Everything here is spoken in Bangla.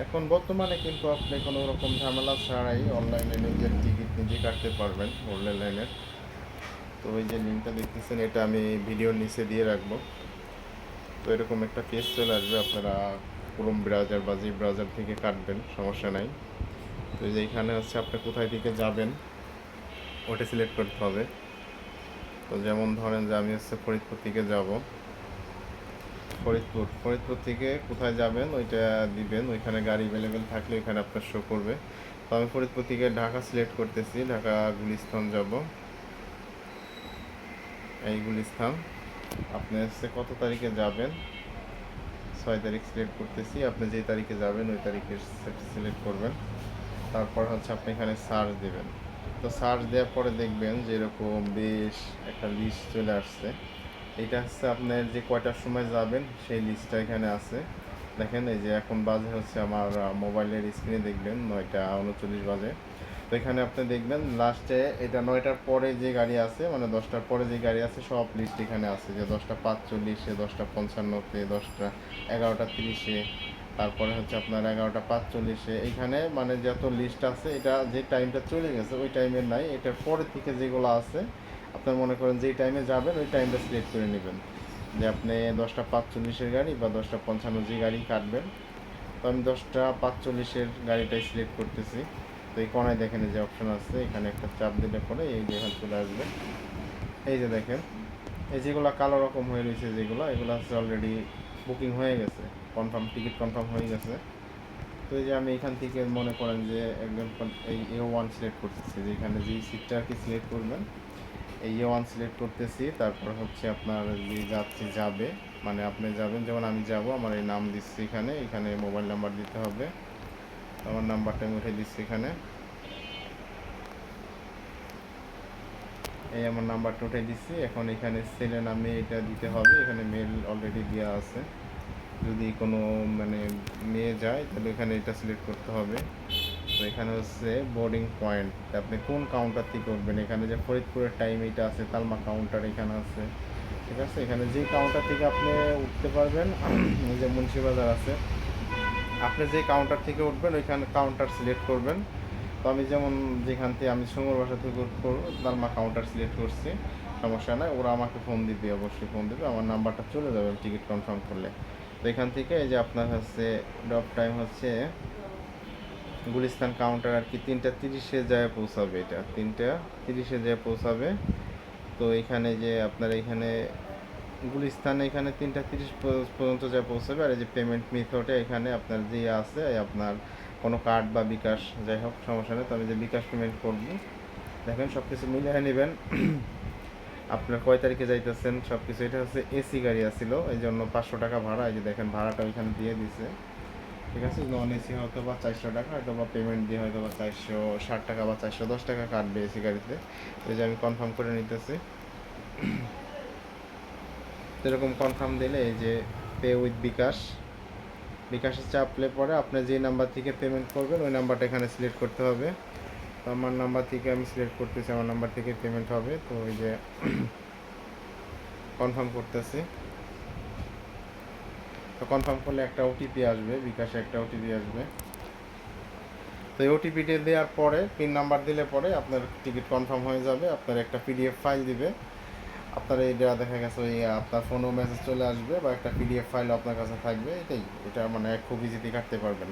এখন বর্তমানে কিন্তু আপনি কোনো রকম ঝামেলা ছাড়াই অনলাইনে নিজের টিকিট নিজে কাটতে পারবেন গোল্ডেন লাইনের। তো ওই যে লিঙ্কটা দেখতেছেন, এটা আমি ভিডিওর নিচে দিয়ে রাখবো। তো এরকম একটা পেজ চলে আসবে, আপনারা ক্রোম ব্রাউজার বা যে ব্রাউজার থেকে কাটবেন সমস্যা নাই। তো এই যে এখানে হচ্ছে আপনি কোথায় থেকে যাবেন ওটা সিলেক্ট করতে হবে। তো যেমন ধরেন যে আমি হচ্ছে ফরিদপুর থেকে যাব, ফরিদপুর থেকে কোথায় যাবেন ওইটা দিবেন, ওইখানে গাড়ি অ্যাভেলেবেল থাকলে ওইখানে আপনার শো করবে। তো আমি ফরিদপুর থেকে ঢাকা সিলেক্ট করতেছি, ঢাকা গুলিস্তান যাব। এই গুলিস্তান আপনি হচ্ছে কত তারিখে যাবেন, 6 তারিখ সিলেক্ট করতেছি। আপনি যেই তারিখে যাবেন ওই তারিখে সিলেক্ট করবেন। তারপর হচ্ছে আপনি এখানে সার্চ দেবেন। তো সার্চ দেওয়ার পরে দেখবেন যে এরকম বেশ একটা লিস্ট চলে আসছে। এটা হচ্ছে আপনার যে কয়টার সময় যাবেন সেই লিস্টটা এখানে আছে। দেখেন এই যে এখন বাজে হচ্ছে আমার মোবাইলের স্ক্রিনে দেখবেন 9টা 39 বাজে। তো এখানে আপনি দেখবেন লাস্টে এটা 9টার পরে যে গাড়ি আছে, মানে 10টার পরে যে গাড়ি আছে সব লিস্ট এখানে আছে, যে 10টা 45-এ, 10টা 55-তে, 11টা 30-এ, তারপরে হচ্ছে আপনার 11টা 45-এ। এইখানে মানে যত লিস্ট আছে এটা যে টাইমটা চলে গেছে ওই টাইমের নাই, এটার পরে থেকে যেগুলো আছে আপনার মনে করেন যেই টাইমে যাবেন ওই টাইমটা সিলেক্ট করে নেবেন, যে আপনি 10টা 45-এর গাড়ি বা 10টা 55 যে গাড়ি কাটবেন। তো আমি 10টা 45-এর গাড়িটাই সিলেক্ট করতেছি। তো এই কোনায় দেখেন এই যে অপশন আছে, এখানে একটা চাপ দিলে পরে এই যে এখানে চলে আসবে। এই যে দেখেন এই যেগুলো কালো রকম হয়ে রয়েছে যেগুলো, এগুলো হচ্ছে অলরেডি বুকিং হয়ে গেছে, কনফার্ম টিকিট কনফার্ম হয়ে গেছে। তো এই যে আমি এখান থেকে মনে করেন যে একদম এই A1 সিলেক্ট করতেছি, যে এখানে যেই সিটটা আর কি সিলেক্ট করবেন এই A1 সিলেক্ট করতেছি। তারপর হচ্ছে আপনার যে যাত্রী যাবে, মানে আপনি যাবেন, যেমন আমি যাব, আমার এই নাম দিচ্ছি, এখানে এখানে মোবাইল নাম্বার দিতে হবে। আমার নাম্বারটা আমি উঠে দিচ্ছি এখানে, এই আমার নাম্বারটা উঠে দিচ্ছি। এখন এখানে ছেলে নামে এটা দিতে হবে, এখানে মেল অলরেডি দেওয়া আছে। যদি কোনো মানে মেয়ে যায় তাহলে এখানে এটা সিলেক্ট করতে হবে। তো এখানে হচ্ছে বোর্ডিং পয়েন্ট, আপনি কোন কাউন্টার থেকে উঠবেন, এখানে যে ফরিদপুরের টাইম এটা আছে, তালমা কাউন্টার এখানে আছে, ঠিক আছে। এখানে যে কাউন্টার থেকে আপনি উঠতে পারবেন এই যে মুন্সিবাজার আছে, আপনি যে কাউন্টার থেকে উঠবেন ওইখানে কাউন্টার সিলেক্ট করবেন। তো আমি যেমন যেখান থেকে আমি সুমুর বাসা থেকে উঠবো তালমা কাউন্টার সিলেক্ট করছি, সমস্যা নাই, ওরা আমাকে ফোন দিবে, অবশ্যই ফোন দেবে, আমার নাম্বারটা চলে যাবে টিকিট কনফার্ম করলে। তো এখান থেকে এই যে আপনার হচ্ছে ড্রপ টাইম হচ্ছে গুলিস্তান কাউন্টার আর কি 3টা 30-এ যায় পৌঁছাবে, এটা 3টা 30-এ যায় পৌঁছাবে। তো এখানে যে আপনার এখানে গুলিস্তানে এখানে 3টা 30 পর্যন্ত যা পৌঁছাবে। আর এই যে পেমেন্ট মেথডে এখানে আপনার যে আছে আপনার কোনো কার্ড বা বিকাশ, যাই হোক সমস্যা নেই। তো আমি যে বিকাশ পেমেন্ট করবো, দেখেন সব কিছু মিলিয়ে নেবেন আপনার কয় তারিখে যাইতেছেন সব কিছু। এটা হচ্ছে এসি গাড়ি আসছিল, এই জন্য 500 টাকা ভাড়া, এই যে দেখেন ভাড়াটা ওইখানে দিয়ে দিছে, ঠিক আছে। নন এসি হয়তো বা 400 টাকা, হয়তো বা পেমেন্ট দিয়ে হয়তো বা 460 টাকা বা 410 টাকা কাটবে এসি গাড়িতে। এই যে আমি কনফার্ম করে নিতেছি। এরকম কনফার্ম দিলে এই যে পে উইথ বিকাশ, বিকাশে চাপলে পরে আপনি যে নাম্বার থেকে পেমেন্ট করবেন ওই নাম্বারটা এখানে সিলেক্ট করতে হবে। তো আমার নাম্বার থেকে আমি সিলেক্ট করতেছি, আমার নাম্বার থেকে পেমেন্ট হবে। তো ওই যে কনফার্ম করতেছি। তো কনফার্ম করলে একটা ওটিপি আসবে, বিকাশে একটা ওটিপি আসবে। তো এই ওটিপিটা দেওয়ার পরে পিন নাম্বার দিলে পরে আপনার টিকিট কনফার্ম হয়ে যাবে। আপনার একটা পিডিএফ ফাইল দিবে, আপনার এইটা দেখা গেছে ওই আপনার ফোনেও মেসেজ চলে আসবে বা একটা পিডিএফ ফাইল আপনার কাছে থাকবে, এটাই, এটা মানে খুব ইজিলি কাটতে পারবেন।